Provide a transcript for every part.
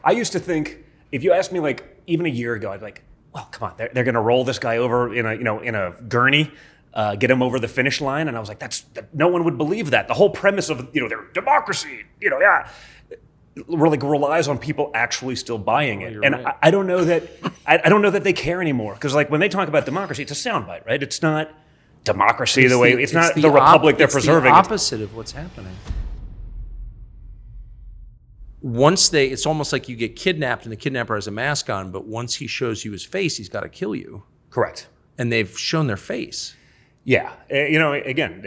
I used to think, if you asked me like even a year ago, I'd be like, well, come on, they're going to roll this guy over in a gurney, get him over the finish line, and I was like, no one would believe that. The whole premise of their democracy, really relies on people actually still buying it. And right. I don't know that I don't know that they care anymore, because like when they talk about democracy, it's a soundbite, right? It's not democracy it's not the republic they're preserving. It's the opposite of what's happening. It's almost like you get kidnapped and the kidnapper has a mask on, but once he shows you his face, he's got to kill you. Correct. And they've shown their face. Yeah, again,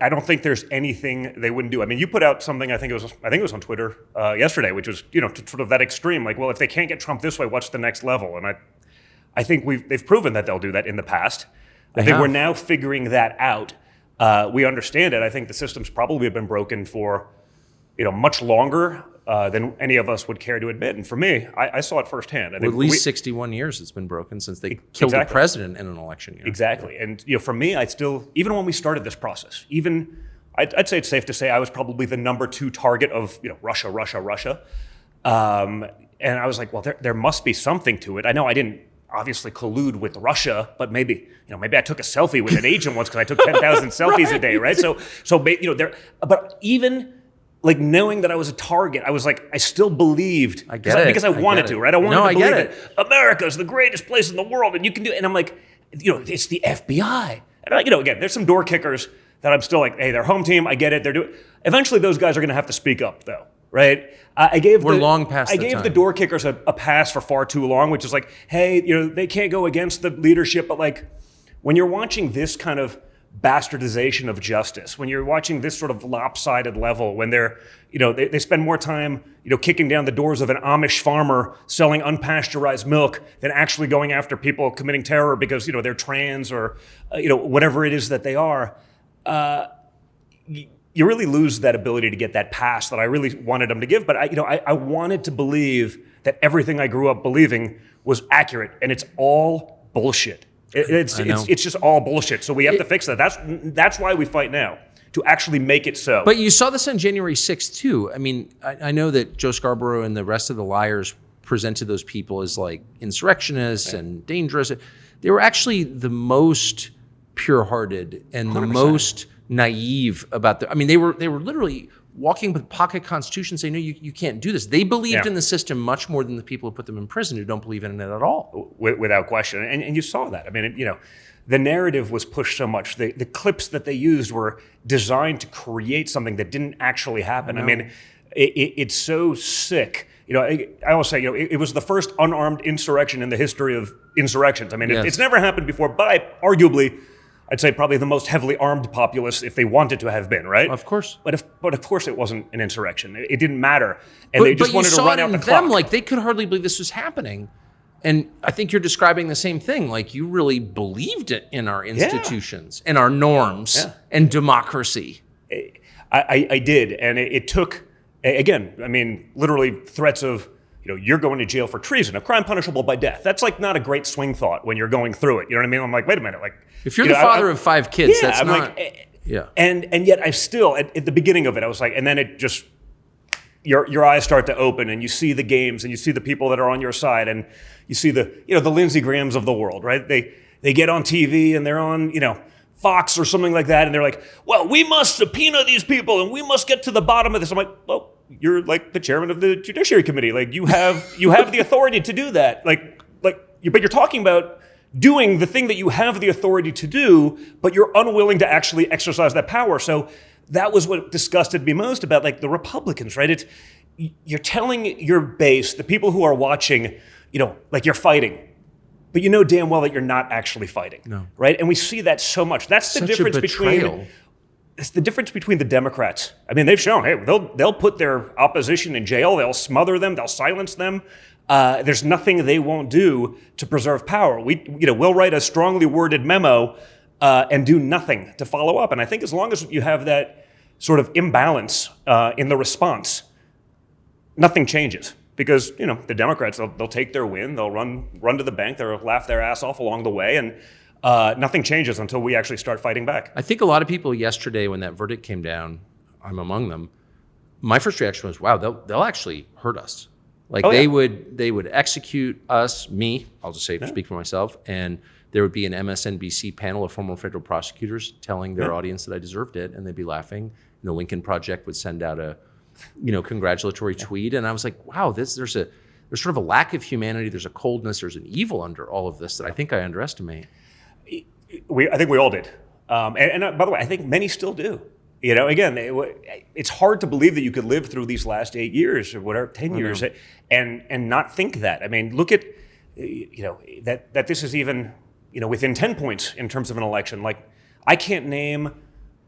I don't think there's anything they wouldn't do. I mean, you put out something, I think it was on Twitter yesterday, which was to sort of that extreme, like, well, if they can't get Trump this way, what's the next level? And I think they've proven that they'll do that in the past. I think we're now figuring that out. We understand it. I think the system's probably been broken for much longer than any of us would care to admit. And for me, I saw it firsthand. I think at least 61 years it's been broken since they killed the president in an election year. Exactly. And for me, I still, even when we started this process, I'd say it's safe to say I was probably the number 2 target of Russia. And I was like, well, there must be something to it. I know I didn't obviously collude with Russia, but maybe I took a selfie with an agent once because I took 10,000 selfies a day, right? So but even like knowing that I was a target, I was like, I still believed because I wanted to, right? I wanted to believe that America is the greatest place in the world, and you can do it. And I'm like, it's the FBI. And again, there's some door kickers that I'm still like, hey, they're home team. I get it. They're doing. Eventually, those guys are going to have to speak up, though, right? We're long past. I gave the door kickers a pass for far too long, which is like, hey, they can't go against the leadership, but like, when you're watching this kind of bastardization of justice, when you're watching this sort of lopsided level, when they're, they spend more time, kicking down the doors of an Amish farmer selling unpasteurized milk than actually going after people committing terror because, they're trans or, whatever it is that they are, you really lose that ability to get that pass that I really wanted them to give. But I wanted to believe that everything I grew up believing was accurate, and it's all bullshit. It's just all bullshit. So we have to fix that. That's why we fight now, to actually make it so. But you saw this on January 6th too. I mean, I know that Joe Scarborough and the rest of the liars presented those people as like insurrectionists and dangerous. They were actually the most pure-hearted and 100%. The most naive about I mean, they were literally walking with pocket constitutions saying, no, you can't do this. They believed in the system much more than the people who put them in prison who don't believe in it at all. Without question. And you saw that. I mean, the narrative was pushed so much. The clips that they used were designed to create something that didn't actually happen. I mean, it's so sick. I always say, it was the first unarmed insurrection in the history of insurrections. I mean, it's never happened before, but arguably, I'd say probably the most heavily armed populace if they wanted to have been, right? Of course. But of course it wasn't an insurrection. It didn't matter. And they just wanted to run out the clock. Like they could hardly believe this was happening. And I think you're describing the same thing. Like you really believed it in our institutions and our norms and democracy. I did. And it took, again, I mean, literally threats of, you're going to jail for treason, a crime punishable by death. That's like not a great swing thought when you're going through it. You know what I mean? I'm like, wait a minute. Like, if you're the father of 5 kids, that's I'm not. And yet I still, at the beginning of it, I was like, and then it just, your eyes start to open and you see the games and you see the people that are on your side and you see the Lindsey Grahams of the world, right? They get on TV and they're on, Fox or something like that. And they're like, well, we must subpoena these people and we must get to the bottom of this. I'm like, well, you're like the chairman of the Judiciary Committee. Like you have the authority to do that. But you're talking about doing the thing that you have the authority to do, but you're unwilling to actually exercise that power. So that was what disgusted me most about like the Republicans, right? You're telling your base, the people who are watching, like you're fighting, but you know damn well that you're not actually fighting, right? And we see that so much. That's the difference between. It's the difference between the Democrats. I mean, they've shown, hey, they'll put their opposition in jail, they'll smother them, they'll silence them. There's nothing they won't do to preserve power. We'll write a strongly worded memo and do nothing to follow up. And I think as long as you have that sort of imbalance in the response, nothing changes. Because the Democrats, they'll take their win, they'll run to the bank, they'll laugh their ass off along the way, and nothing changes until we actually start fighting back. I think a lot of people yesterday when that verdict came down, I'm among them, my first reaction was, wow, they'll actually hurt us. Like they would execute us, me, I'll just say, speak for myself, and there would be an MSNBC panel of former federal prosecutors telling their audience that I deserved it, and they'd be laughing. And the Lincoln Project would send out a, congratulatory tweet, and I was like, wow, there's sort of a lack of humanity, there's a coldness, there's an evil under all of this that I think I underestimate. I think we all did, and by the way, I think many still do. Again, it's hard to believe that you could live through these last 8 years or whatever, 10 years, and not think that. I mean, look at, that this is even, within 10 points in terms of an election. Like, I can't name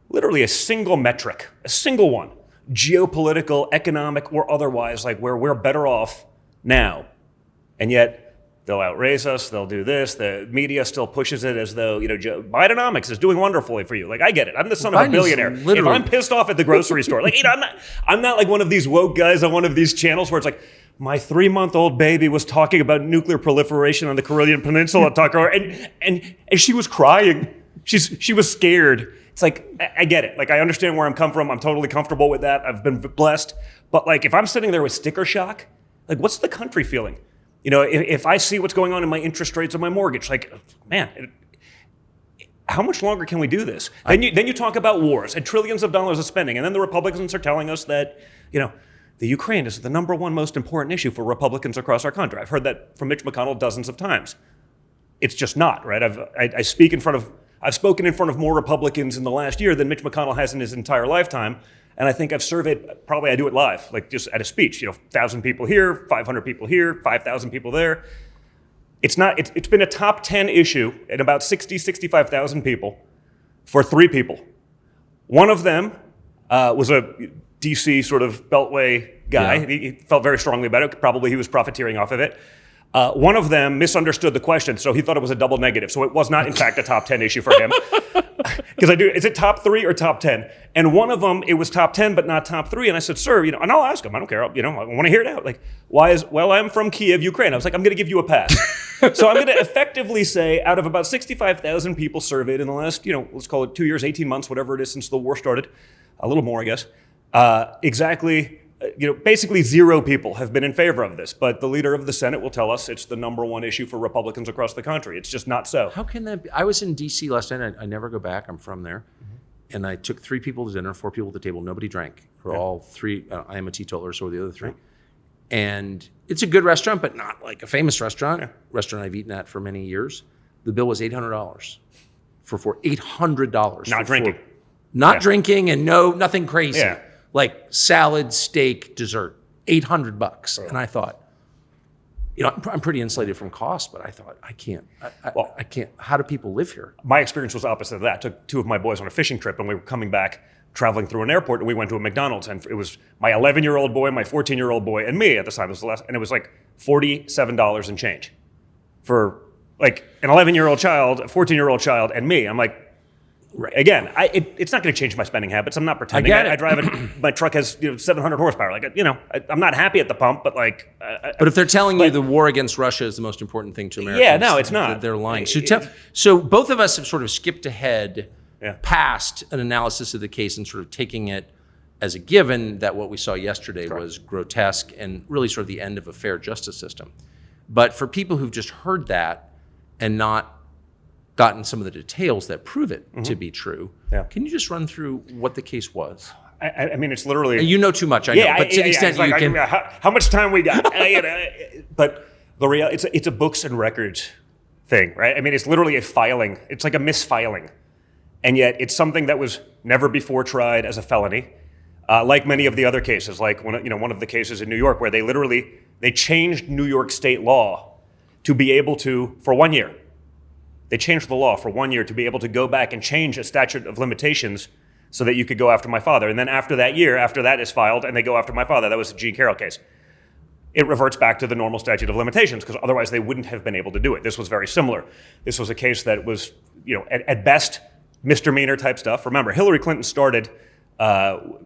literally a single metric, a single one, geopolitical, economic, or otherwise, like where we're better off now. And yet, they'll outraise us, they'll do this, the media still pushes it as though, Bidenomics is doing wonderfully for you. Like, I get it. I'm the son of a billionaire. If I'm pissed off at the grocery store, like, I'm not like one of these woke guys on one of these channels where it's like, my 3-month-old baby was talking about nuclear proliferation on the Korean Peninsula, and she was crying. She was scared. It's like, I get it. Like, I understand where I'm come from. I'm totally comfortable with that. I've been blessed. But like, if I'm sitting there with sticker shock, like, what's the country feeling? If I see what's going on in my interest rates on my mortgage, like, man, how much longer can we do this? Then you talk about wars and trillions of dollars of spending, and then the Republicans are telling us that, the Ukraine is the number one most important issue for Republicans across our country. I've heard that from Mitch McConnell dozens of times. It's just not, right? I've spoken in front of more Republicans in the last year than Mitch McConnell has in his entire lifetime. And I think I've surveyed, probably I do it live, like just at a speech, 1,000 people here, 500 people here, 5,000 people there. It's been a top 10 issue at about 65,000 people for 3 people. One of them was a DC sort of beltway guy. Yeah. He felt very strongly about it. Probably he was profiteering off of it. One of them misunderstood the question, so he thought it was a double negative. So it was not, in fact, a top 10 issue for him. Because is it top 3 or top 10? And one of them, it was top 10, but not top 3. And I said, sir, and I'll ask him. I don't care. I want to hear it out. Like, I'm from Kiev, Ukraine. I was like, I'm going to give you a pass. So I'm going to effectively say, out of about 65,000 people surveyed in the last, let's call it 2 years, 18 months, whatever it is since the war started, a little more, I guess, exactly, basically 0 people have been in favor of this. But the leader of the Senate will tell us it's the number one issue for Republicans across the country. It's just not so. How can that be? I was in D.C. last night. I never go back. I'm from there. Mm-hmm. And I took 3 people to dinner, 4 people at the table. Nobody drank. We're all 3. I am a teetotaler, so are the other 3. Yeah. And it's a good restaurant, but not like a famous restaurant. Yeah. Restaurant I've eaten at for many years. The bill was $800 for $800. Not drinking. Not drinking and nothing crazy. Yeah. Like salad, steak, dessert, $800. Right. And I thought, I'm pretty insulated from cost, but I thought, I can't. How do people live here? My experience was opposite of that. I took 2 of my boys on a fishing trip, and we were coming back, traveling through an airport, and we went to a McDonald's, and it was my 11-year-old boy, my 14-year-old boy, and me at the time. It was the last, and it was like $47 and change for like an 11-year-old child, a 14-year-old child, and me. I'm like, right. Again, it's not going to change my spending habits. I'm not pretending. I drive it. My truck has 700 horsepower. Like, I'm not happy at the pump, but like. But if they're telling you the war against Russia is the most important thing to Americans, yeah, no, it's not. They're lying. So both of us have sort of skipped ahead past an analysis of the case and sort of taking it as a given that what we saw yesterday was grotesque and really sort of the end of a fair justice system. But for people who've just heard that and not gotten some of the details that prove it to be true. Yeah. Can you just run through what the case was? I mean, it's literally... You know too much, I know, but to the extent you can... How much time we got? But the reality, it's a books and records thing, right? I mean, it's literally a filing. It's like a misfiling. And yet it's something that was never before tried as a felony, like many of the other cases, like one of the cases in New York where they changed New York state law to be able to, for 1 year, they changed the law for 1 year to be able to go back and change a statute of limitations so that you could go after my father. And then after that year, after that is filed and they go after my father, that was the Gene Carroll case, it reverts back to the normal statute of limitations because otherwise they wouldn't have been able to do it. This was very similar. This was a case that was, at best, misdemeanor type stuff. Remember, Hillary Clinton started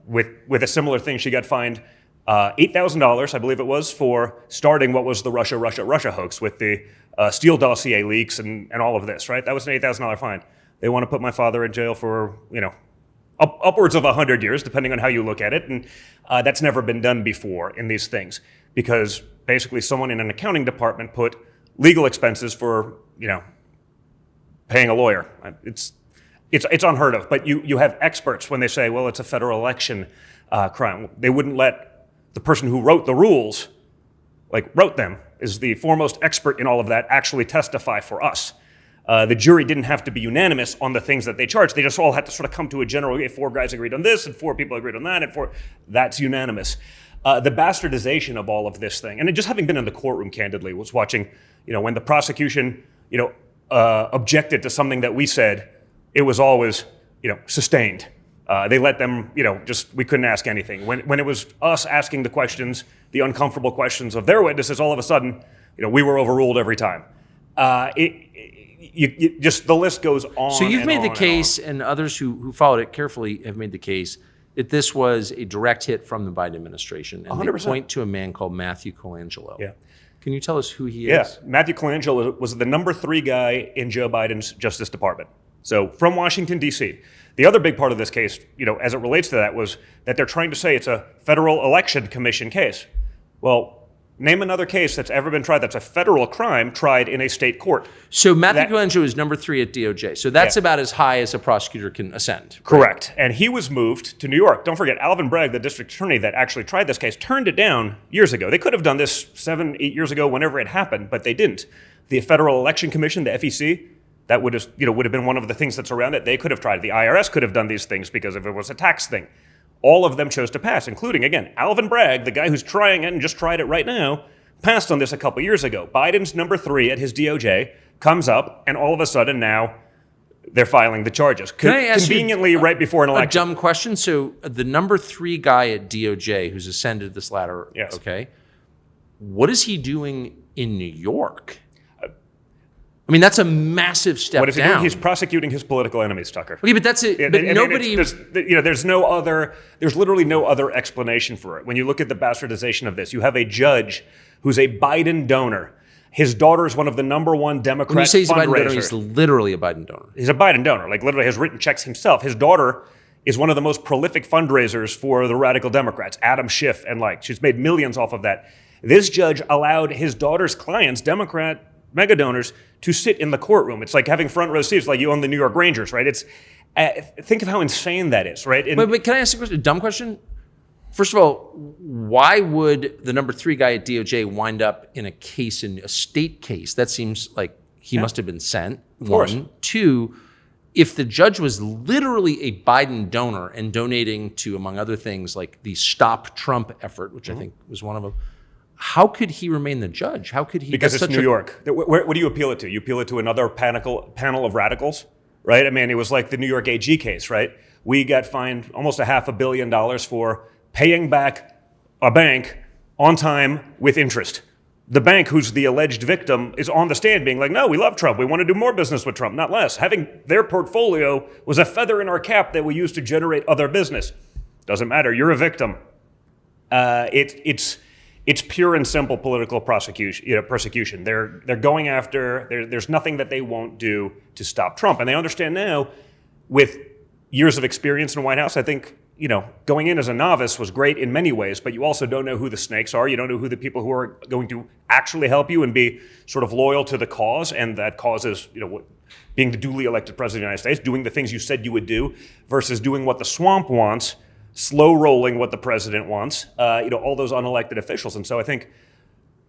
with a similar thing. She got fined $8,000, I believe it was, for starting what was the Russia hoax with the Steele dossier leaks and all of this, right? That was an $8,000 fine. They want to put my father in jail for, upwards of 100 years, depending on how you look at it. And that's never been done before in these things. because basically someone in an accounting department put legal expenses for, paying a lawyer. It's unheard of. But you have experts when they say, well, it's a federal election crime. They wouldn't let the person who wrote the rules, wrote them, is the foremost expert in all of that, actually testify for us. The jury didn't have to be unanimous on the things that they charged. They just all had to sort of come to a general, 4 guys agreed on this, and 4 people agreed on that, and 4, that's unanimous. The bastardization of all of this thing, and just having been in the courtroom, candidly, was watching, when the prosecution, objected to something that we said, it was always, sustained. They let them, we couldn't ask anything. When it was us asking the questions, the uncomfortable questions of their witnesses, all of a sudden, we were overruled every time. The list goes on. So you've made the case, and and others who followed it carefully have made the case that this was a direct hit from the Biden administration. And 100%. they point to a man called Matthew Colangelo. Yeah. Can you tell us who he is? Yeah, Matthew Colangelo was the number 3 guy in Joe Biden's Justice Department. So from Washington, D.C. The other big part of this case, as it relates to that, was that they're trying to say it's a federal election commission case. Well, name another case that's ever been tried that's a federal crime tried in a state court. So Matthew Colangelo is number 3 at DOJ. So that's about as high as a prosecutor can ascend. Right? Correct. And he was moved to New York. Don't forget, Alvin Bragg, the district attorney that actually tried this case, turned it down years ago. They could have done this 7, 8 years ago, whenever it happened, but they didn't. The Federal Election Commission, the FEC, that would have been one of the things that's around it. They could have tried it. The IRS could have done these things because if it was a tax thing. All of them chose to pass, including, again, Alvin Bragg, the guy who's trying it and just tried it right now, passed on this a couple years ago. Biden's number 3 at his DOJ comes up, and all of a sudden now they're filing the charges. Can I ask conveniently you right before an election. A dumb question. So the number 3 guy at DOJ who's ascended this ladder, yes. Okay, what is he doing in New York? I mean, that's a massive step down. What is he doing? He's prosecuting his political enemies, Tucker. Okay, but that's it. But nobody. There's no other. There's literally no other explanation for it. When you look at the bastardization of this, you have a judge who's a Biden donor. His daughter is one of the number 1 Democrat fundraisers. When you say he's a Biden donor, he's literally a Biden donor. He's a Biden donor. Literally has written checks himself. His daughter is one of the most prolific fundraisers for the radical Democrats, Adam Schiff and She's made millions off of that. This judge allowed his daughter's clients, Democrat mega donors, to sit in the courtroom. It's like having front row seats, like you own the New York Rangers, right? It's think of how insane that is, right? But can I ask a dumb question? First of all, why would the number 3 guy at DOJ wind up in a state case? That seems like he must have been sent. Of course. 1. 2, if the judge was literally a Biden donor and donating to, among other things, like the Stop Trump effort, which I think was one of them, how could he remain the judge? How could he? Because it's New York. What do you appeal it to? You appeal it to another panel of radicals, right? I mean, it was like the New York AG case, right? We got fined almost $500 million for paying back a bank on time with interest. The bank, who's the alleged victim, is on the stand being like, no, we love Trump. We want to do more business with Trump, not less. Having their portfolio was a feather in our cap that we used to generate other business. Doesn't matter. You're a victim. It's pure and simple political persecution. They're going after. There's nothing that they won't do to stop Trump, and they understand now, with years of experience in the White House. I think going in as a novice was great in many ways, but you also don't know who the snakes are. You don't know who the people who are going to actually help you and be sort of loyal to the cause, and that cause is being the duly elected president of the United States, doing the things you said you would do, versus doing what the swamp wants. Slow rolling what the president wants, all those unelected officials. And so I think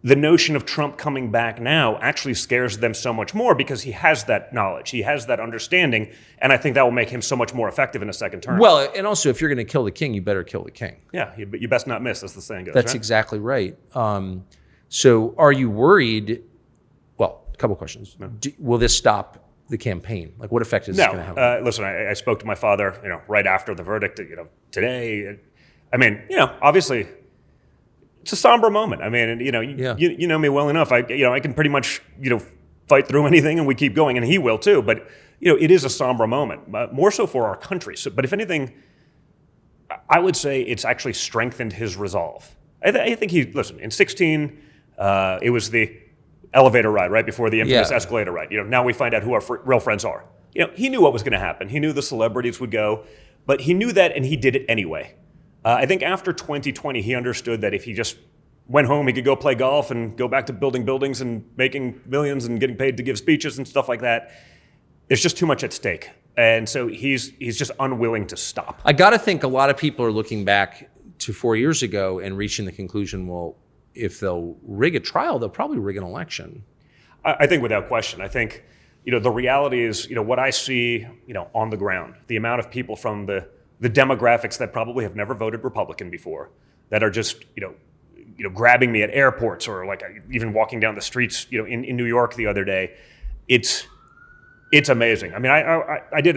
the notion of Trump coming back now actually scares them so much more because he has that knowledge, he has that understanding, and I think that will make him so much more effective in a second term. Well, and also if you're going to kill the king, you better kill the king. Yeah, you best not miss, as the saying goes. That's right? exactly right. So are you worried? Well, a couple questions. No. Will this stop the campaign? Like, what effect is this going to have? Listen, I spoke to my father, right after the verdict, today. I mean, obviously, it's a somber moment. I mean, you know me well enough. I can pretty much, fight through anything, and we keep going, and he will too. But it is a somber moment, more so for our country. So, but if anything, I would say it's actually strengthened his resolve. I think in 2016, it was the elevator ride right before the infamous escalator ride. Now we find out who our real friends are. He knew what was going to happen. He knew the celebrities would go, but he knew that, and he did it anyway. I think after 2020, he understood that if he just went home, he could go play golf and go back to building buildings and making millions and getting paid to give speeches and stuff like that. There's just too much at stake. And so he's just unwilling to stop. I got to think a lot of people are looking back to 4 years ago and reaching the conclusion, well, if they'll rig a trial, they'll probably rig an election. I think without question. I think, the reality is, what I see, on the ground, the amount of people from the demographics that probably have never voted Republican before, that are just, grabbing me at airports or like even walking down the streets, in New York the other day. It's amazing. I mean, I did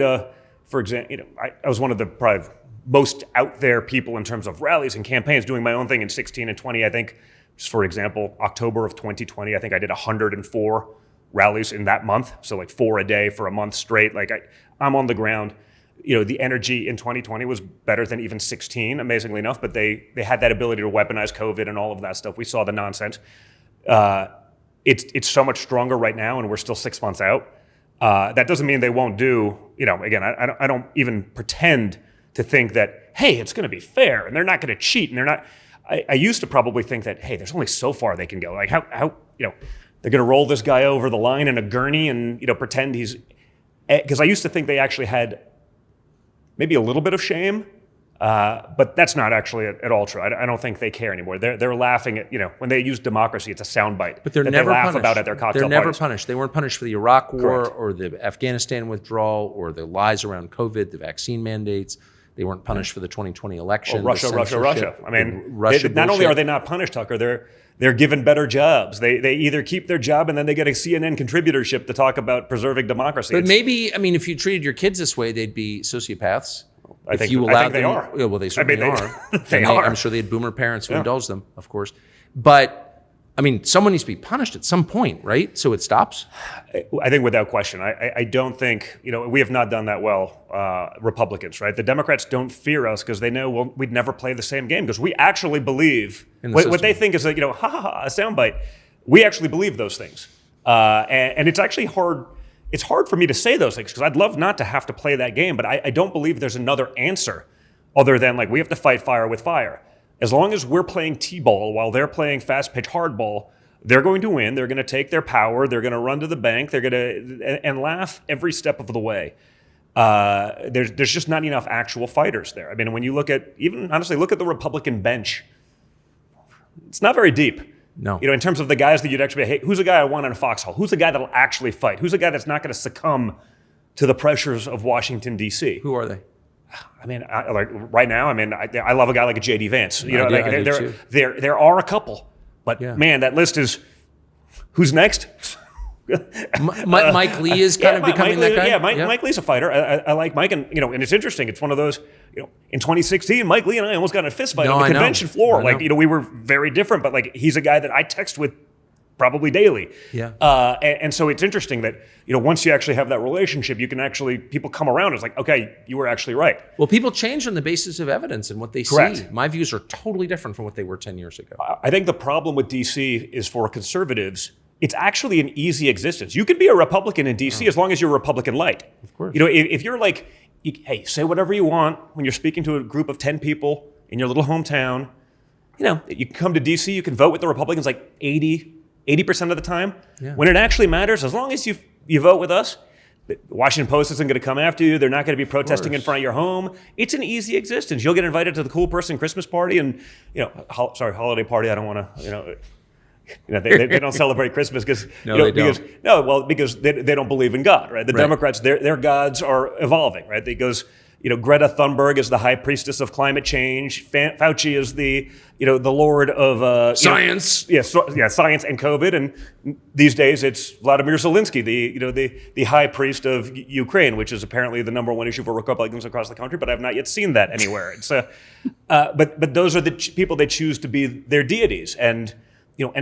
for example, I was one of the probably most out there people in terms of rallies and campaigns, doing my own thing in 16 and 20. I think, just for example, October of 2020, I think I did 104 rallies in that month. So like 4 a day for a month straight. Like I'm on the ground. The energy in 2020 was better than even 16, amazingly enough, but they had that ability to weaponize COVID and all of that stuff. We saw the nonsense. It's so much stronger right now, and we're still 6 months out. That doesn't mean they won't do, again, I don't even pretend to think that, hey, it's going to be fair and they're not going to cheat and they're not. I used to probably think that, hey, there's only so far they can go. Like how they're going to roll this guy over the line in a gurney and, pretend he's, because I used to think they actually had maybe a little bit of shame, but that's not actually at all true. I don't think they care anymore. They're laughing at, when they use democracy, it's a soundbite. But they're that never they laugh punished. About at their cocktail They're never parties. punished. They weren't punished for the Iraq War Correct. or the Afghanistan withdrawal or the lies around COVID, the vaccine mandates. They weren't punished for the 2020 election. Russia. I mean, Russia not only bullshit. are they not punished, Tucker, they're given better jobs. They either keep their job and then they get a CNN contributorship to talk about preserving democracy. But maybe, if you treated your kids this way, they'd be sociopaths. I think they are. Yeah, well, they certainly are. They are. I'm sure they had boomer parents who indulged them, of course. But, someone needs to be punished at some point, right? So it stops? I think without question. I don't think, we have not done that well, Republicans, right? The Democrats don't fear us because they know we'd never play the same game because we actually believe what they think is a soundbite. We actually believe those things. And it's actually hard. It's hard for me to say those things because I'd love not to have to play that game, but I don't believe there's another answer other than we have to fight fire with fire. As long as we're playing T-ball while they're playing fast pitch hardball, they're going to win. They're going to take their power. They're going to run to the bank. They're going to and laugh every step of the way. There's just not enough actual fighters there. When you look at look at the Republican bench, it's not very deep. No. In terms of the guys that you'd actually, hey, who's a guy I want in a foxhole? Who's a guy that'll actually fight? Who's a guy that's not going to succumb to the pressures of Washington, D.C.? Who are they? Right now, I love a guy like a J.D. Vance. There are a couple, but man, that list is, who's next? Mike Lee is kind of becoming that guy? Yeah, Mike Lee's a fighter. I like Mike, and and it's interesting. It's one of those, in 2016, Mike Lee and I almost got in a fist fight on the convention floor. We were very different, but he's a guy that I text with probably daily. Yeah. And so it's interesting that, once you actually have that relationship, you can actually, people come around. It's okay, you were actually right. Well, people change on the basis of evidence and what they Correct. see. My views are totally different from what they were 10 years ago. I think the problem with DC is for conservatives, it's actually an easy existence. You can be a Republican in DC as long as you're Republican light. Of course. If you're hey, say whatever you want when you're speaking to a group of 10 people in your little hometown, you can come to DC, you can vote with the Republicans 80% of the time. Yeah. When it actually matters, as long as you vote with us, the Washington Post isn't going to come after you. They're not going to be protesting in front of your home. It's an easy existence. You'll get invited to the cool person Christmas party and, holiday party. I don't want to, they don't celebrate Christmas because they don't believe in God, right? The Democrats, their gods are evolving, right? Greta Thunberg is the high priestess of climate change. Fauci is the lord of science. Science and COVID. And these days it's Vladimir Zelensky, the high priest of Ukraine, which is apparently the number one issue for Republicans across the country. But I've not yet seen that anywhere. It's but those are the people they choose to be their deities, and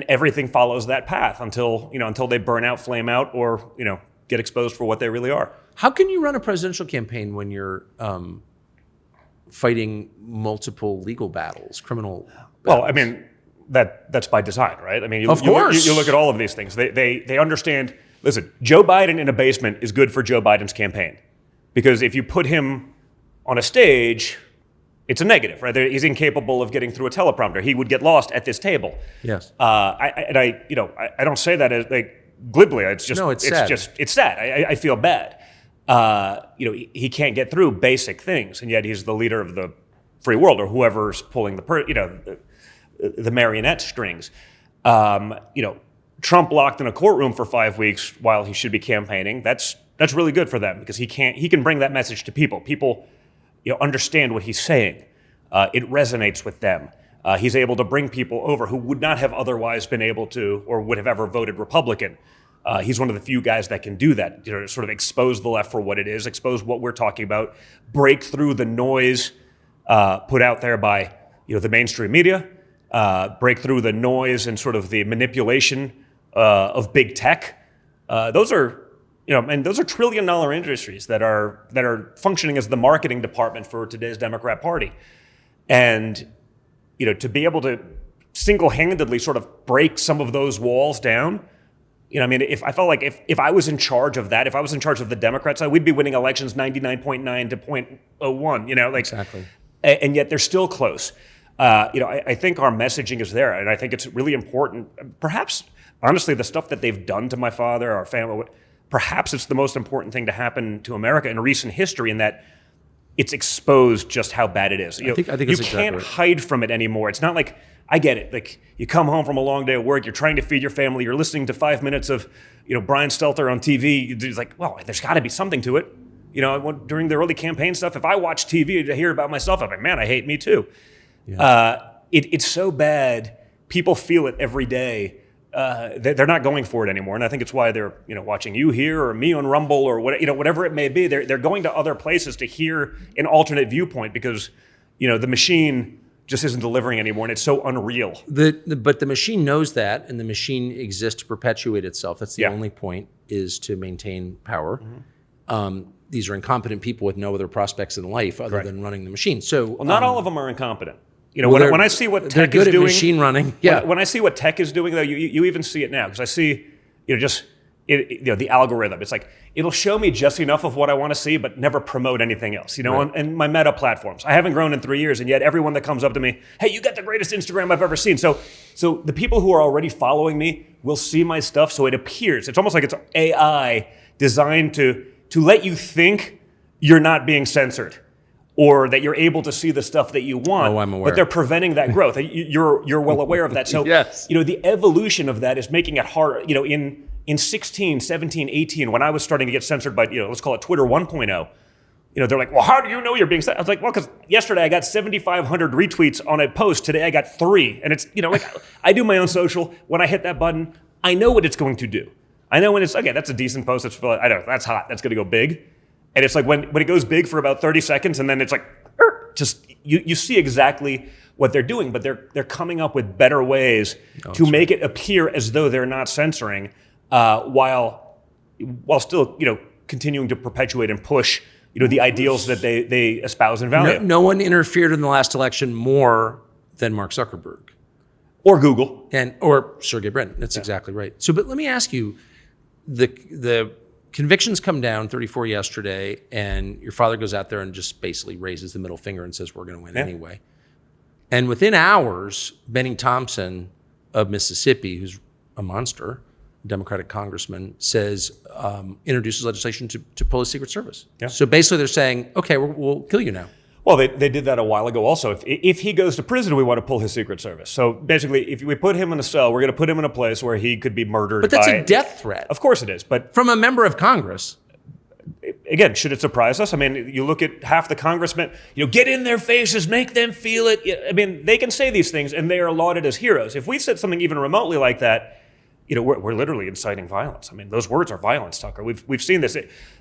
everything follows that path until they burn out, flame out, or get exposed for what they really are. How can you run a presidential campaign when you're fighting multiple legal battles, criminal battles? Well, that's by design, right? Of course. You look at all of these things. They understand, listen, Joe Biden in a basement is good for Joe Biden's campaign. Because if you put him on a stage, it's a negative, right? He's incapable of getting through a teleprompter. He would get lost at this table. Yes. I don't say that as like glibly. It's just, No, it's sad. It's sad. I feel bad. He can't get through basic things, and yet he's the leader of the free world, or whoever's pulling the marionette strings. Trump locked in a courtroom for 5 weeks while he should be campaigning. That's really good for them because he can bring that message to people. People understand what he's saying. It resonates with them. He's able to bring people over who would not have otherwise been able to or would have ever voted Republican. He's one of the few guys that can do that, sort of expose the left for what it is, expose what we're talking about, break through the noise put out there by the mainstream media, break through the noise and sort of the manipulation of big tech. Those are those are $1 trillion industries that are functioning as the marketing department for today's Democrat Party. And to be able to single-handedly sort of break some of those walls down, if I felt like if I was in charge of that, if I was in charge of the Democrat side, we'd be winning elections 99.9 to 0.01, Exactly. And yet they're still close. I think our messaging is there, and I think it's really important. Perhaps, honestly, the stuff that they've done to my father, our family, perhaps it's the most important thing to happen to America in recent history, in that it's exposed just how bad it is. I think you that's can't exactly right. hide from it anymore. It's not like, I get it. Like, you come home from a long day of work, you're trying to feed your family, you're listening to 5 minutes of, Brian Stelter on TV. It's like, well, there's got to be something to it. During the early campaign stuff, if I watch TV to hear about myself, I'm like, man, I hate me too. Yeah. It's so bad. People feel it every day. They're not going for it anymore, and I think it's why they're watching you here or me on Rumble or whatever it may be. They're going to other places to hear an alternate viewpoint because the machine just isn't delivering anymore, and it's so unreal. But the machine knows that, and the machine exists to perpetuate itself. That's the only point, is to maintain power. Mm-hmm. These are incompetent people with no other prospects in life other than running the machine. So, not all of them are incompetent. When I see what tech is doing, machine running. Yeah. When I see what tech is doing, though, you even see it now because I see, the algorithm. It's like it'll show me just enough of what I want to see, but never promote anything else. On my Meta platforms, I haven't grown in 3 years, and yet everyone that comes up to me, hey, you got the greatest Instagram I've ever seen. So the people who are already following me will see my stuff, so it appears. It's almost like it's AI designed to let you think you're not being censored, or that you're able to see the stuff that you want. Oh, I'm aware. But they're preventing that growth. You're well aware of that. So yes. The evolution of that is making it harder. In 16, 17, 18, when I was starting to get censored by, let's call it Twitter 1.0, they're like, well, how do you know you're being censored? I was like, well, because yesterday I got 7,500 retweets on a post. Today I got 3. And it's, I do my own social. When I hit that button, I know what it's going to do. I know when it's, okay, that's a decent post. I know, that's hot. That's going to go big. And it's like when it goes big for about 30 seconds, and then it's like, just you see exactly what they're doing, but they're coming up with better ways to make it appear as though they're not censoring, while still continuing to perpetuate and push the ideals that they espouse and value. No one interfered in the last election more than Mark Zuckerberg or Google or Sergey Brin. That's exactly right. So, but let me ask you, the convictions come down 34 yesterday, and your father goes out there and just basically raises the middle finger and says, we're going to win anyway. And within hours, Benny Thompson of Mississippi, who's a monster, Democratic congressman, says, introduces legislation to pull his Secret Service. Yeah. So basically they're saying, okay, we'll kill you now. Well, they did that a while ago also. If he goes to prison, we want to pull his Secret Service. So basically, if we put him in a cell, we're going to put him in a place where he could be murdered. But that's a death threat. Of course it is. But from a member of Congress. Again, should it surprise us? I mean, you look at half the congressmen, get in their faces, make them feel it. I mean, they can say these things, and they are lauded as heroes. If we said something even remotely like that, we're literally inciting violence. I mean, those words are violence, Tucker. We've seen this.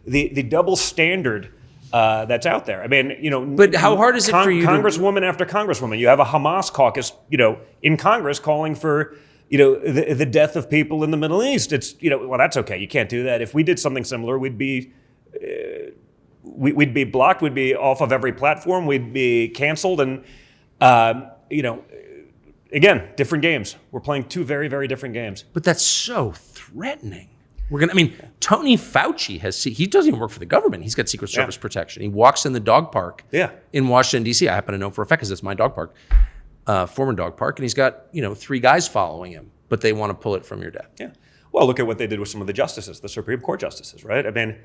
The double standard that's out there. I mean, But how hard is it for you Congresswoman after Congresswoman. You have a Hamas caucus, in Congress calling for, the death of people in the Middle East. It's, well, that's okay. You can't do that. If we did something similar, we'd be blocked. We'd be off of every platform. We'd be canceled. And, again, different games. We're playing 2 very, very different games. But that's so threatening. Tony Fauci he doesn't even work for the government. He's got Secret Service protection. He walks in the dog park in Washington, D.C. I happen to know for a fact because it's my dog park, former dog park, and he's got 3 guys following him, but they want to pull it from your dad. Yeah. Well, look at what they did with some of the justices, the Supreme Court justices, right? I mean,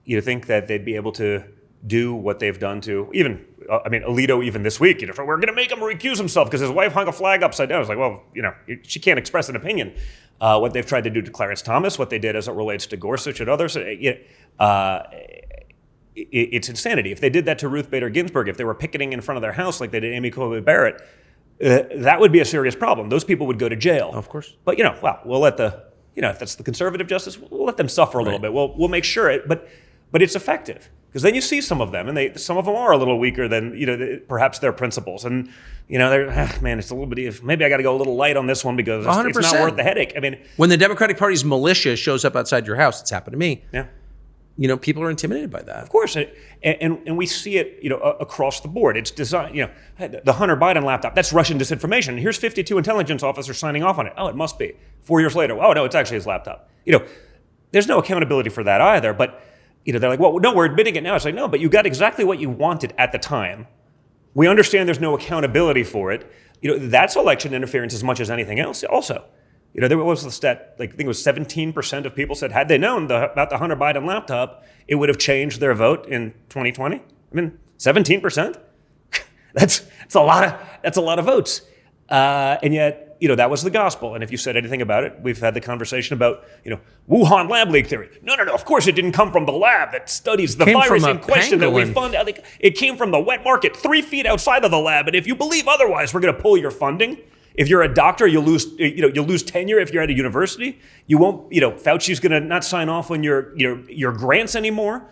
you think that they'd be able to do what they've done to Alito even this week, we're going to make him recuse himself because his wife hung a flag upside down. It's like, well, she can't express an opinion. What they've tried to do to Clarence Thomas, what they did as it relates to Gorsuch and others, it's insanity. If they did that to Ruth Bader Ginsburg, if they were picketing in front of their house like they did Amy Coney Barrett, that would be a serious problem. Those people would go to jail. Of course. But, we'll let if that's the conservative justice, we'll let them suffer a little bit. We'll make sure but it's effective. Because then you see some of them, and some of them are a little weaker than perhaps their principles, and they're it's a little bit of maybe I got to go a little light on this one because it's not worth the headache. I mean, when the Democratic Party's militia shows up outside your house, it's happened to me. Yeah, people are intimidated by that. Of course, and we see it across the board. It's designed. The Hunter Biden laptop, that's Russian disinformation. Here's 52 intelligence officers signing off on it. Oh, it must be. 4 years later, oh no, it's actually his laptop. There's no accountability for that either, but. They're like, well, no, we're admitting it now. It's like, no, but you got exactly what you wanted at the time. We understand there's no accountability for it. That's election interference as much as anything else. Also, there was the stat, I think it was 17% of people said had they known about the Hunter Biden laptop, it would have changed their vote in 2020. 17%. That's a lot of votes. And yet, that was the gospel. And if you said anything about it, we've had the conversation about, Wuhan lab leak theory. No. Of course, it didn't come from the lab that studies the virus in question that we fund. It came from the wet market 3 feet outside of the lab. And if you believe otherwise, we're going to pull your funding. If you're a doctor, you'll lose tenure if you're at a university. You won't, Fauci's going to not sign off on your grants anymore.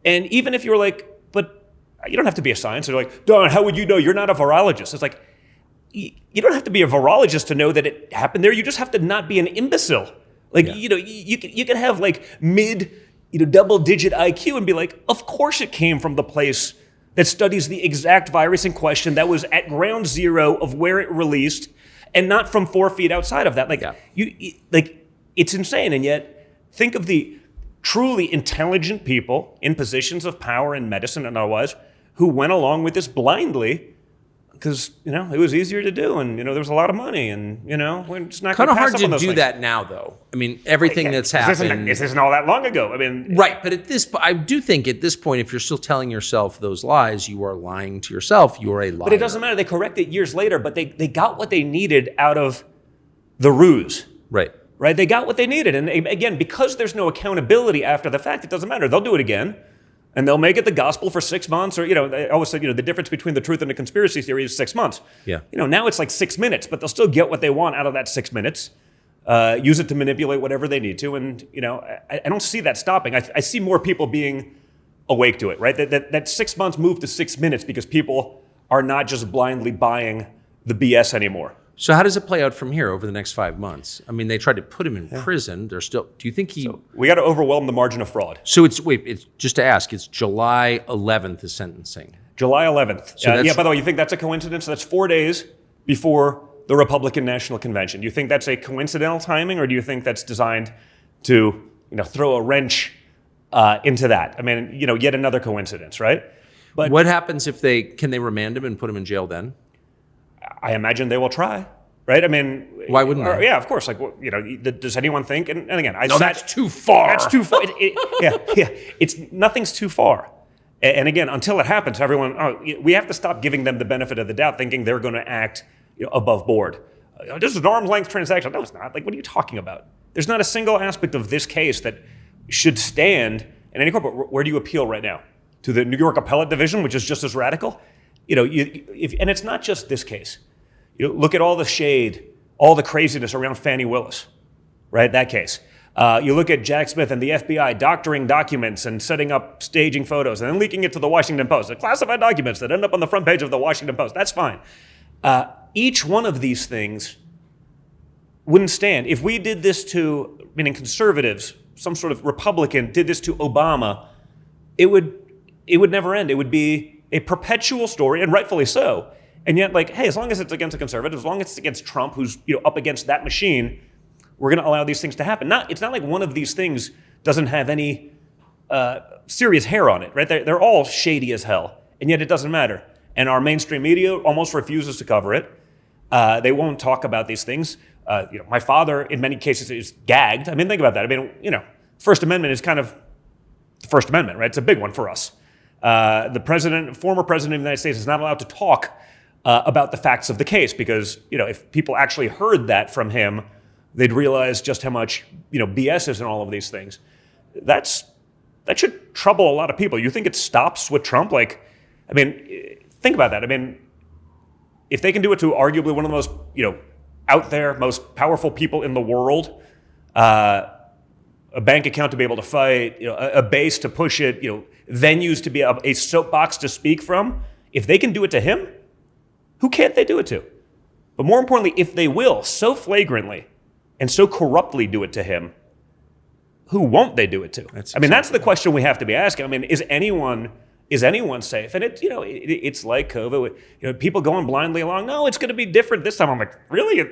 And even if you're like, but you don't have to be a scientist. They're like, Don, how would you know? You're not a virologist. It's like, you don't have to be a virologist to know that it happened there. You just have to not be an imbecile. You can have mid, double-digit IQ and be like, of course it came from the place that studies the exact virus in question that was at ground zero of where it released, and not from 4 feet outside of that. It's insane. And yet, think of the truly intelligent people in positions of power in medicine and otherwise who went along with this blindly. Because, it was easier to do, and, there was a lot of money, and, we're just not going to pass up on those things. Kind of hard to do that now, though. Everything that's happened. This isn't all that long ago. Right, but I do think at this point, if you're still telling yourself those lies, you are lying to yourself. You are a liar. But it doesn't matter. They correct it years later, but they got what they needed out of the ruse. Right. Right? They got what they needed. And again, because there's no accountability after the fact, it doesn't matter. They'll do it again. And they'll make it the gospel for 6 months, or I always said, the difference between the truth and the conspiracy theory is 6 months. Yeah. Now it's like 6 minutes, but they'll still get what they want out of that 6 minutes, use it to manipulate whatever they need to, and I don't see that stopping. I see more people being awake to it, right? That 6 months moved to 6 minutes because people are not just blindly buying the BS anymore. So how does it play out from here over the next 5 months? They tried to put him in prison. They're still. Do you think he? So we got to overwhelm the margin of fraud. So it's just to ask. It's July 11th is sentencing. July 11th. So by the way, you think that's a coincidence? That's 4 days before the Republican National Convention. Do you think that's a coincidental timing, or do you think that's designed to throw a wrench into that? Yet another coincidence, right? But what happens if can they remand him and put him in jail then? I imagine they will try, right? Why wouldn't they? Yeah, of course. Does anyone think? And again, that's too far. That's too far. Nothing's too far. And again, until it happens, we have to stop giving them the benefit of the doubt, thinking they're going to act above board. This is an arm's length transaction. No, it's not. What are you talking about? There's not a single aspect of this case that should stand in any court. But where do you appeal right now? To the New York Appellate Division, which is just as radical? And it's not just this case. Look at all the shade, all the craziness around Fannie Willis, right? That case. You look at Jack Smith and the FBI doctoring documents and setting up staging photos and then leaking it to the Washington Post. The classified documents that end up on the front page of the Washington Post. That's fine. Each one of these things wouldn't stand. If we did this to, meaning conservatives, some sort of Republican did this to Obama, it would never end. It would be a perpetual story, and rightfully so. And yet, hey, as long as it's against a conservative, as long as it's against Trump, who's up against that machine, we're going to allow these things to happen. It's not like one of these things doesn't have any serious hair on it, right? They're all shady as hell, and yet it doesn't matter. And our mainstream media almost refuses to cover it. They won't talk about these things. My father, in many cases, is gagged. I mean, think about that. I mean, First Amendment is kind of the First Amendment, right? It's a big one for us. The former president of the United States is not allowed to talk about the facts of the case because, if people actually heard that from him, they'd realize just how much, BS is in all of these things. That should trouble a lot of people. You think it stops with Trump? Think about that. If they can do it to arguably one of the most, out there, most powerful people in the world, a bank account to be able to fight, a base to push it, venues to be a soapbox to speak from. If they can do it to him, who can't they do it to? But more importantly, if they will so flagrantly and so corruptly do it to him, who won't they do it to? That's the question we have to be asking. Is anyone safe? And it's like COVID. People going blindly along. No, it's going to be different this time. I'm like, really?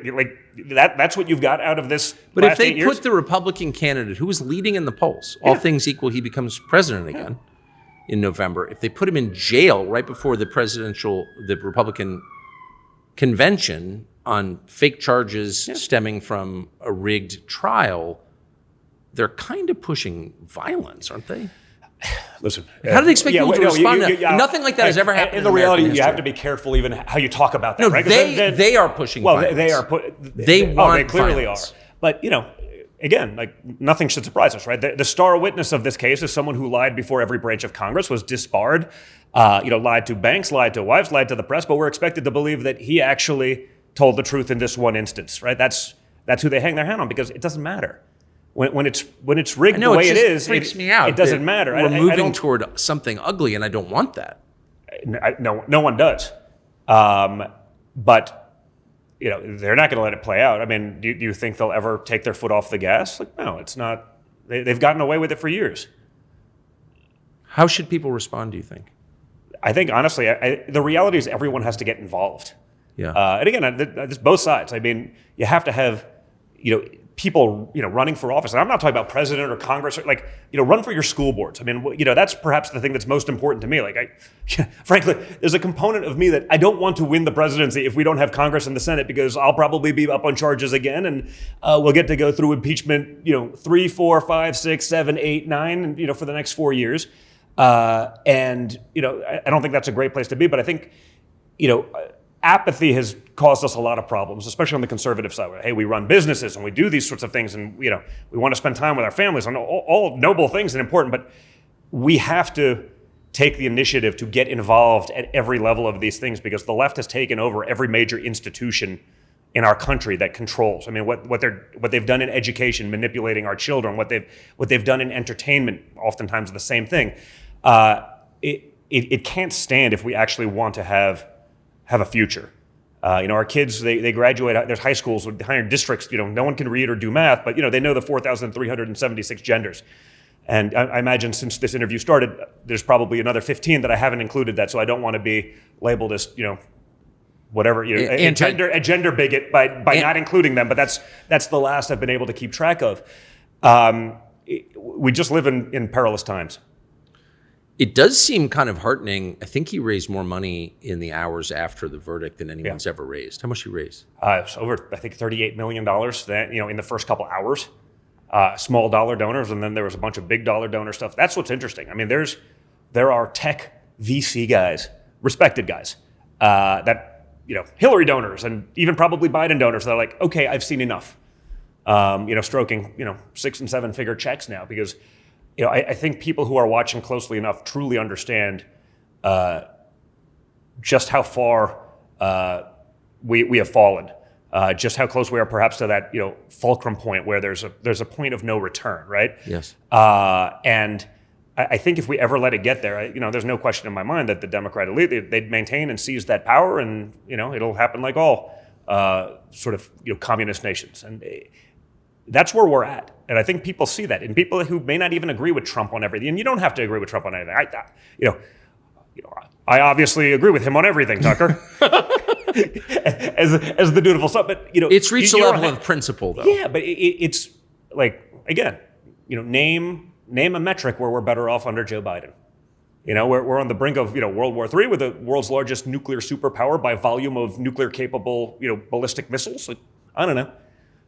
That's what you've got out of this? But last if they 8 years? put the Republican candidate who was leading in the polls, all things equal, he becomes president again in November. If they put him in jail right before the Republican convention on fake charges stemming from a rigged trial, they're kind of pushing violence, aren't they? Listen, how do they expect people to respond to that? Nothing like that has ever happened. In the reality, you have to be careful even how you talk about that. No, right? They are pushing violence. They clearly violence. are. But again, nothing should surprise us, right? The star witness of this case is someone who lied before every branch of Congress, was disbarred, lied to banks, lied to wives, lied to the press. But we're expected to believe that he actually told the truth in this one instance, right? That's who they hang their hat on because it doesn't matter. When it's rigged the way it is, freaks me out. It doesn't matter. We're moving toward something ugly, and I don't want that. No one does. But they're not going to let it play out. Do you think they'll ever take their foot off the gas? No, it's not. They've gotten away with it for years. How should people respond, do you think? I think, honestly, the reality is everyone has to get involved. Yeah. And again, it's both sides. You have to have, people, running for office. And I'm not talking about president or Congress, run for your school boards. That's perhaps the thing that's most important to me. Frankly, there's a component of me that I don't want to win the presidency if we don't have Congress and the Senate, because I'll probably be up on charges again, and we'll get to go through impeachment, 3, 4, 5, 6, 7, 8, 9, for the next 4 years. I don't think that's a great place to be, but I think, apathy has caused us a lot of problems, especially on the conservative side. Where, hey, we run businesses and we do these sorts of things, and we want to spend time with our families, and all noble things and important. But we have to take the initiative to get involved at every level of these things, because the left has taken over every major institution in our country that controls. What they've done in education, manipulating our children, what they've done in entertainment, oftentimes the same thing. It can't stand if we actually want to have a future. Our kids, they graduate, there's high schools with higher districts, no one can read or do math, but they know the 4,376 genders. And I imagine since this interview started, there's probably another 15 that I haven't included that, so I don't want to be labeled as, whatever, a gender bigot by not including them, but that's the last I've been able to keep track of. We just live in perilous times. It does seem kind of heartening. I think he raised more money in the hours after the verdict than anyone's ever raised. How much did he raise? It's over, I think, $38 million that, in the first couple hours. Small dollar donors, and then there was a bunch of big dollar donor stuff. That's what's interesting. There are tech VC guys, respected guys, that, Hillary donors and even probably Biden donors that are like, okay, I've seen enough. Stroking, 6 and 7 figure checks now, because I think people who are watching closely enough truly understand just how far we have fallen, just how close we are perhaps to that fulcrum point where there's a point of no return, right? Yes. And I think if we ever let it get there, there's no question in my mind that the Democrat elite, they'd maintain and seize that power, and it'll happen like all communist nations. And that's where we're at. And I think people see that. And people who may not even agree with Trump on everything, and you don't have to agree with Trump on anything. I obviously agree with him on everything, Tucker. as the dutiful son. But it's reached a you're level of principle, though. Yeah, but it's like, again, name a metric where we're better off under Joe Biden. We're on the brink of World War III with the world's largest nuclear superpower by volume of nuclear capable ballistic missiles. Like, I don't know.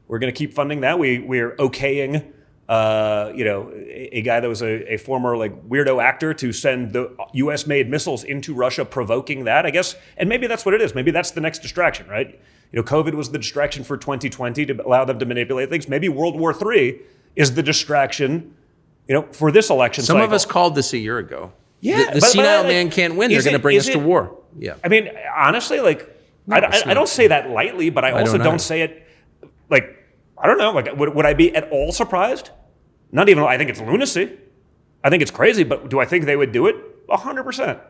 We're going to keep funding that. We're okaying a guy that was a former weirdo actor to send the U.S. made missiles into Russia, provoking that, I guess. And maybe that's what it is. Maybe that's the next distraction, right? COVID was the distraction for 2020 to allow them to manipulate things. Maybe World War III is the distraction, for this election cycle. Some of us called this a year ago. Yeah, the senile man can't win. They're going to bring us to war. Yeah. I mean, honestly, I don't say that lightly, but I also don't say it I don't know. Would I be at all surprised? Not even. I think it's lunacy. I think it's crazy. But do I think they would do it? 100%.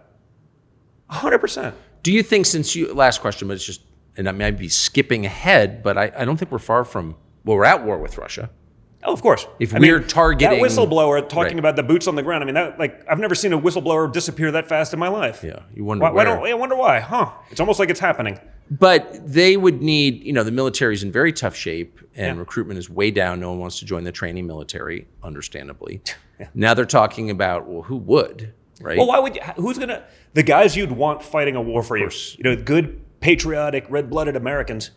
100%. Do you think, last question, but it's just, and I might be skipping ahead, but I don't think we're far from. Well, we're at war with Russia. Oh, of course. If we're targeting that whistleblower talking about the boots on the ground, I mean, I've never seen a whistleblower disappear that fast in my life. Yeah, you wonder I wonder why, huh? It's almost like it's happening. But they would need, the military's in very tough shape, and recruitment is way down. No one wants to join the training military, understandably. Yeah. Now they're talking about, well, who would, right? Well, why would who's gonna the guys you'd want fighting a war for you? Good, patriotic, red-blooded Americans.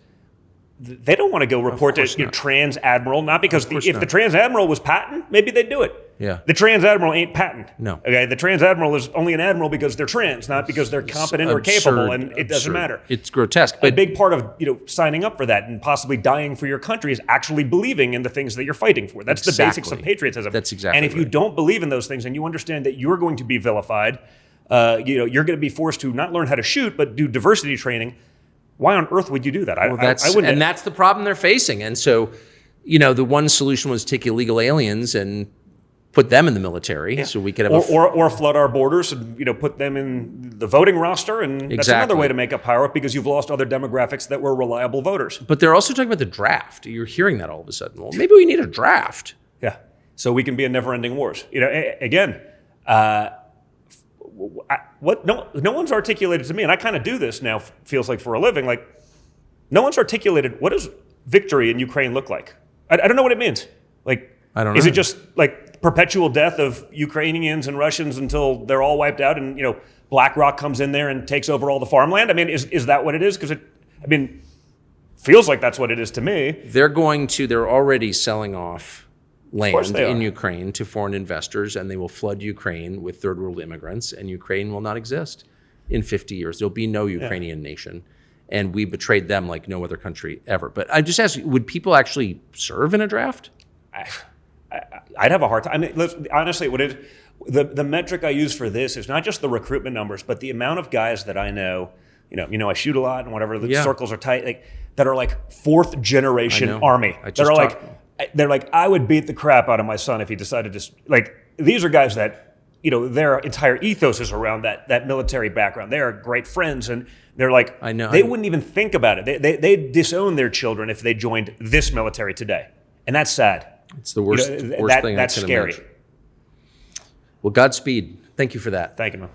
They don't want to go report to Trans Admiral, not because if the Trans Admiral was Patton, maybe they'd do it. Yeah. The Trans Admiral ain't Patton. No. Okay. The Trans Admiral is only an admiral because they're trans, not because they're competent or capable, and it doesn't matter. It's grotesque. But a big part of signing up for that and possibly dying for your country is actually believing in the things that you're fighting for. That's the basics of patriotism. That's exactly. And if you don't believe in those things and you understand that you're going to be vilified, you're going to be forced to not learn how to shoot but do diversity training. Why on earth would you do that? I wouldn't. And that's the problem they're facing. And so, the one solution was take illegal aliens and put them in the military, so we could have or flood our borders and put them in the voting roster, and that's another way to make up power because you've lost other demographics that were reliable voters. But they're also talking about the draft. You're hearing that all of a sudden. Well, maybe we need a draft. Yeah, so we can be in never-ending wars. Again. What no one's articulated to me, and I kind of do this now, feels like for a living, no one's articulated what does victory in Ukraine look like. I don't know what it means. I don't know. Is it just perpetual death of Ukrainians and Russians until they're all wiped out and BlackRock comes in there and takes over all the farmland? I mean, is that what it is? Because feels like that's what it is to me. They're already selling off land in Ukraine to foreign investors, and they will flood Ukraine with third world immigrants, and Ukraine will not exist in 50 years. There'll be no Ukrainian nation, and we betrayed them like no other country ever. But I just ask you, would people actually serve in a draft? I'd have a hard time. I mean, honestly, the metric I use for this is not just the recruitment numbers, but the amount of guys that I know. I shoot a lot and whatever. The circles are tight. That are fourth generation Army. They're I would beat the crap out of my son if he decided to, these are guys that, their entire ethos is around that military background. They are great friends, and they're they wouldn't even think about it. They'd disown their children if they joined this military today. And that's sad. It's the worst thing that's scary. Well, Godspeed. Thank you for that. Thank you, man.